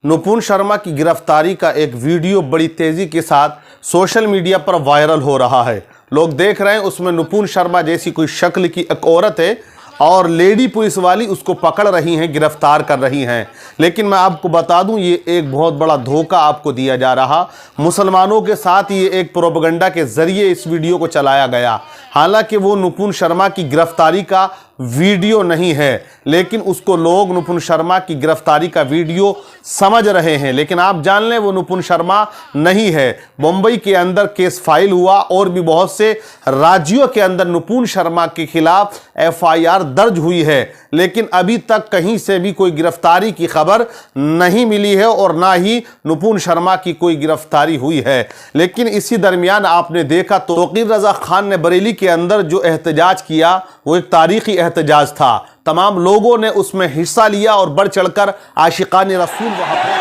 नुपुन शर्मा की गिरफ्तारी का एक वीडियो बड़ी तेजी के साथ सोशल मीडिया पर वायरल हो रहा है। लोग देख रहे हैं उसमें नुपुन शर्मा जैसी कोई शक्ल की एक औरत है और लेडी पुलिस वाली उसको पकड़ रही हैं, गिरफ्तार कर रही हैं। लेकिन मैं आपको बता दूं, ये एक बहुत बड़ा धोखा आपको दिया जा रहा। मुसलमानों के साथ ये एक प्रोपेगेंडा के जरिए इस वीडियो को चलाया गया। हालांकि वो नुपुन शर्मा की गिरफ्तारी का वीडियो नहीं है, लेकिन उसको लोग नुपुन शर्मा की गिरफ्तारी का वीडियो समझ रहे हैं। लेकिन आप जान लें वो नुपुन शर्मा नहीं है। मुंबई के अंदर केस फाइल हुआ और भी बहुत से राज्यों के अंदर नुपुन शर्मा के खिलाफ एफआईआर दर्ज हुई है, लेकिन अभी तक कहीं से भी कोई गिरफ्तारी की खबर नहीं मिली है और ना ही नुपुन शर्मा की कोई गिरफ्तारी हुई है। लेकिन इसी दरमियान आपने देखा तो तौकीर रजा खान ने बरेली के अंदर जो एहतजाज किया वो एक तारीखी एहतजाज था। तमाम लोगों ने उसमें हिस्सा लिया और बढ़ चढ़कर आशिकान रसूल वहां पर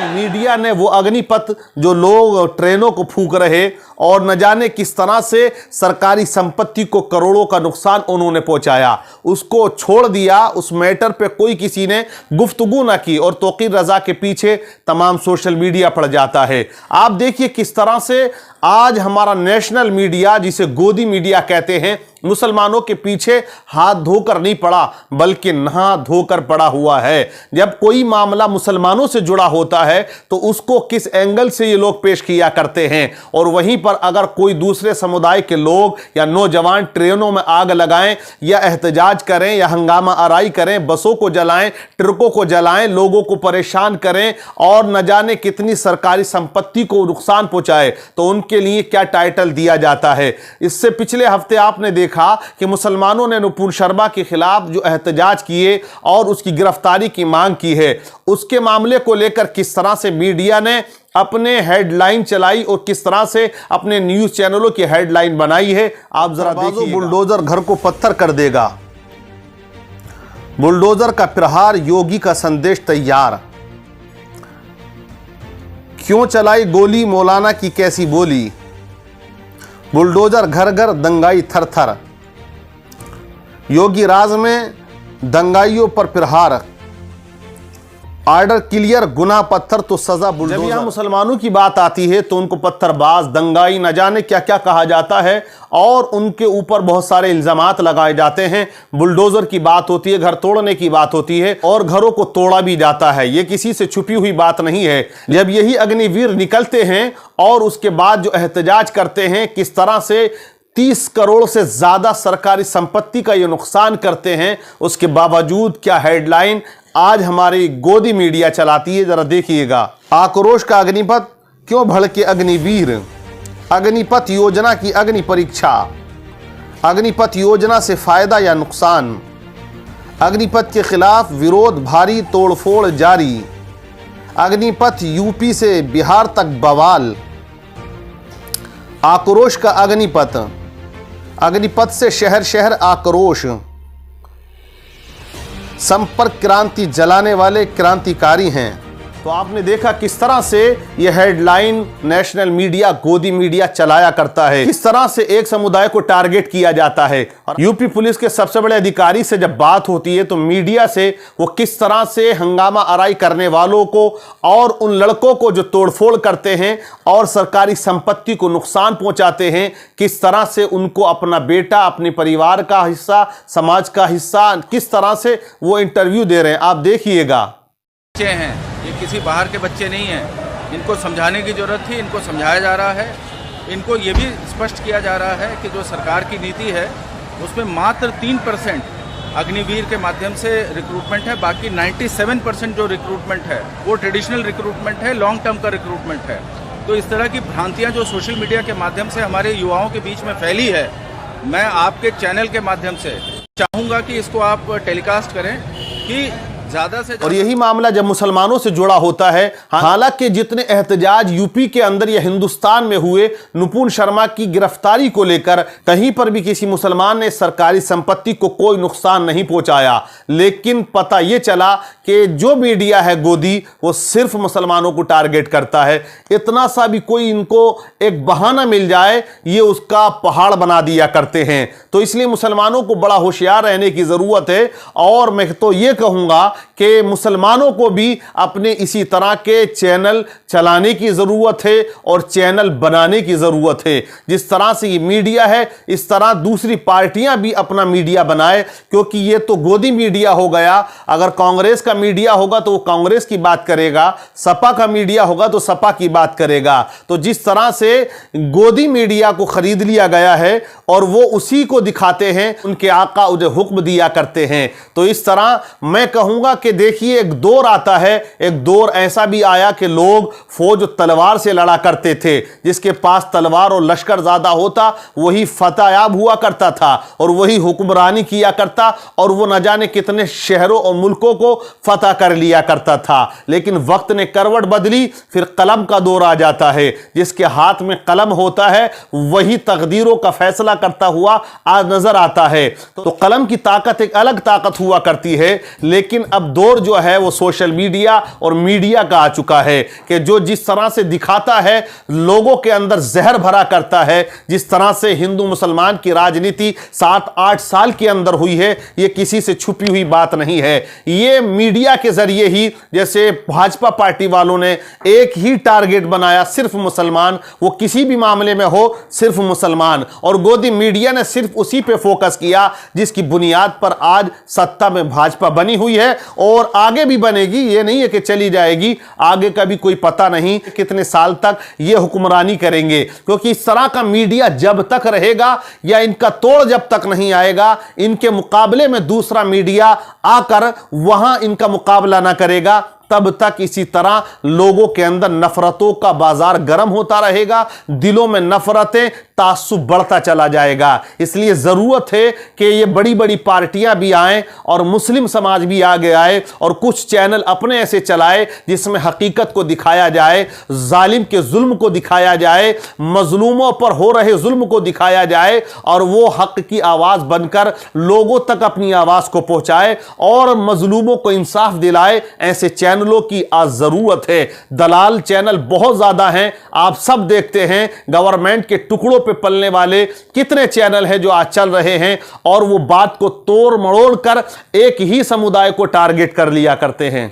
मीडिया ने वो अग्निपथ जो लोग ट्रेनों को फूंक रहे और न जाने किस तरह से सरकारी संपत्ति को करोड़ों का नुकसान उन्होंने पहुंचाया, उसको छोड़ दिया। उस मैटर पे कोई किसी ने गुफ्तगू ना की और तौकीर रजा के पीछे तमाम सोशल मीडिया पड़ जाता है। आप देखिए किस तरह से आज हमारा नेशनल मीडिया, जिसे गोदी मीडिया कहते हैं, मुसलमानों के पीछे हाथ धोकर नहीं पड़ा बल्कि नहा धोकर पड़ा हुआ है। जब कोई मामला मुसलमानों से जुड़ा होता है तो उसको किस एंगल से ये लोग पेश किया करते हैं, और वहीं पर अगर कोई दूसरे समुदाय के लोग या नौजवान ट्रेनों में आग लगाएं या एहतजाज करें या हंगामा आराई करें, बसों को जलाएं, ट्रकों को जलाएं, लोगों को परेशान करें और न जाने कितनी सरकारी संपत्ति को नुकसान पहुंचाए, तो उनके लिए क्या टाइटल दिया जाता है। इससे पिछले हफ्ते आपने देखा कि मुसलमानों ने नुपुन शर्मा के खिलाफ जो एहतजाज किए और उसकी गिरफ्तारी की मांग की है, उसके मामले को लेकर किस तरह से मीडिया ने अपने हेडलाइन चलाई और किस तरह से अपने न्यूज चैनलों की हेडलाइन बनाई है, आप जरा देखिए। बुलडोजर घर को पत्थर कर देगा, बुलडोजर का प्रहार, योगी का संदेश तैयार। क्यों चलाई गोली, मौलाना की कैसी बोली, बुलडोजर घर घर, दंगाई थर थर। योगी राज में दंगाइयों पर प्रहार, ऑर्डर क्लियर, गुनाह पत्थर तो सजा बुलडोजर। जब यहाँ मुसलमानों की बात आती है तो उनको पत्थरबाज, दंगाई, न जाने क्या क्या कहा जाता है और उनके ऊपर बहुत सारे इल्जामात लगाए जाते हैं। बुलडोजर की बात होती है, घर तोड़ने की बात होती है और घरों को तोड़ा भी जाता है। ये किसी से छुपी हुई बात नहीं है। जब यही अग्निवीर निकलते हैं और उसके बाद जो एहतजाज करते हैं, किस तरह से 30 करोड़ से ज्यादा सरकारी संपत्ति का ये नुकसान करते हैं, उसके बावजूद क्या हेडलाइन आज हमारी गोदी मीडिया चलाती है, जरा देखिएगा। आक्रोश का अग्निपथ, क्यों भड़के अग्निवीर, अग्निपथ योजना की अग्नि परीक्षा, अग्निपथ योजना से फायदा या नुकसान, अग्निपथ के खिलाफ विरोध, भारी तोड़फोड़ जारी, अग्निपथ यूपी से बिहार तक बवाल, आक्रोश का अग्निपथ, अग्निपथ से शहर शहर आक्रोश, संपर्क क्रांति जलाने वाले क्रांतिकारी हैं। तो आपने देखा किस तरह से यह हेडलाइन नेशनल मीडिया, गोदी मीडिया चलाया करता है, किस तरह से एक समुदाय को टारगेट किया जाता है। और यूपी पुलिस के सबसे बड़े अधिकारी से जब बात होती है तो मीडिया से वो किस तरह से हंगामा आराई करने वालों को और उन लड़कों को जो तोड़फोड़ करते हैं और सरकारी संपत्ति को नुकसान पहुंचाते हैं, किस तरह से उनको अपना बेटा, अपने परिवार का हिस्सा, समाज का हिस्सा, किस तरह से वो इंटरव्यू दे रहे हैं, आप देखिएगा। हैं ये किसी बाहर के बच्चे नहीं हैं, इनको समझाने की ज़रूरत थी, इनको समझाया जा रहा है। इनको ये भी स्पष्ट किया जा रहा है कि जो सरकार की नीति है उसमें मात्र 3% अग्निवीर के माध्यम से रिक्रूटमेंट है, बाकी 97% जो रिक्रूटमेंट है वो ट्रेडिशनल रिक्रूटमेंट है, लॉन्ग टर्म का रिक्रूटमेंट है। तो इस तरह की भ्रांतियाँ जो सोशल मीडिया के माध्यम से हमारे युवाओं के बीच में फैली है, मैं आपके चैनल के माध्यम से चाहूँगा कि इसको आप टेलीकास्ट करें कि ज़्यादा से और ज़्यादा यही मामला जब मुसलमानों से जुड़ा होता है, हालांकि जितने एहतजाज यूपी के अंदर या हिंदुस्तान में हुए नुपुर शर्मा की गिरफ्तारी को लेकर, कहीं पर भी किसी मुसलमान ने सरकारी संपत्ति को कोई नुकसान नहीं पहुंचाया, लेकिन पता यह चला कि जो मीडिया है गोदी, वो सिर्फ मुसलमानों को टारगेट करता है। इतना सा भी कोई इनको एक बहाना मिल जाए, ये उसका पहाड़ बना दिया करते हैं। तो इसलिए मुसलमानों को बड़ा होशियार रहने की जरूरत है। और मैं तो ये कहूंगा कि मुसलमानों को भी अपने इसी तरह के चैनल चलाने की जरूरत है और चैनल बनाने की जरूरत है। जिस तरह से ये मीडिया है, इस तरह दूसरी पार्टियां भी अपना मीडिया बनाए, क्योंकि ये तो गोदी मीडिया हो गया। अगर कांग्रेस का मीडिया होगा तो वो कांग्रेस की बात करेगा, सपा का मीडिया होगा तो सपा की बात करेगा। तो जिस तरह से गोदी मीडिया को खरीद लिया गया है और वो उसी को दिखाते हैं, उनके आका उन्हें हुक्म दिया करते हैं। तो इस तरह मैं कहूंगा कि देखिए, एक दौर आता है, एक दौर ऐसा भी आया कि लोग फौज तलवार से लड़ा करते थे। जिसके पास तलवार और लश्कर ज्यादा होता वही फतेहयाब हुआ करता था और वही हुक्मरानी किया करता, और वो न जाने कितने शहरों और मुल्कों को फतह कर लिया करता था। लेकिन वक्त ने करवट बदली, फिर कलम का दौर आ जाता है। जिसके हाथ में कलम होता है वही तकदीरों का फैसला करता हुआ आज नजर आता है। तो कलम की ताकत एक अलग ताकत हुआ करती है। लेकिन अब दौर जो है वो सोशल मीडिया और मीडिया का आ चुका है कि जो जिस तरह से दिखाता है, लोगों के अंदर जहर भरा करता है। जिस तरह से हिंदू मुसलमान की राजनीति 7-8 साल के अंदर हुई है, ये किसी से छुपी हुई बात नहीं है। ये मीडिया के जरिए ही, जैसे भाजपा पार्टी वालों ने एक ही टारगेट बनाया, सिर्फ मुसलमान, वो किसी भी मामले में हो सिर्फ मुसलमान, और गोदी मीडिया ने सिर्फ उसी पे फोकस किया जिसकी बुनियाद पर आज सत्ता में भाजपा बनी हुई है और आगे भी बनेगी। ये नहीं है कि चली जाएगी, आगे का भी कोई पता नहीं कितने साल तक ये हुक्मरानी करेंगे। क्योंकि इस तरह का मीडिया जब तक रहेगा या इनका तोड़ जब तक नहीं आएगा, इनके मुकाबले में दूसरा मीडिया आकर वहां इनका मुकाबला ना करेगा, तब तक इसी तरह लोगों के अंदर नफरतों का बाजार गर्म होता रहेगा, दिलों में नफरतें, तासुब बढ़ता चला जाएगा। इसलिए जरूरत है कि ये बड़ी बड़ी पार्टियां भी आएं और मुस्लिम समाज भी आगे आए और कुछ चैनल अपने ऐसे चलाए जिसमें हकीकत को दिखाया जाए, जालिम के जुल्म को दिखाया जाए, मजलूमों पर हो रहे जुल्म को दिखाया जाए, और वो हक की आवाज बनकर लोगों तक अपनी आवाज को पहुंचाए और मजलूमों को इंसाफ दिलाए। ऐसे चैनलों की आज जरूरत है। दलाल चैनल बहुत ज्यादा हैं, आप सब देखते हैं। गवर्नमेंट के टुकड़ों पे पलने वाले कितने चैनल हैं जो आज चल रहे हैं, और वो बात को तोड़ मरोड़ कर एक ही समुदाय को टारगेट कर लिया करते हैं।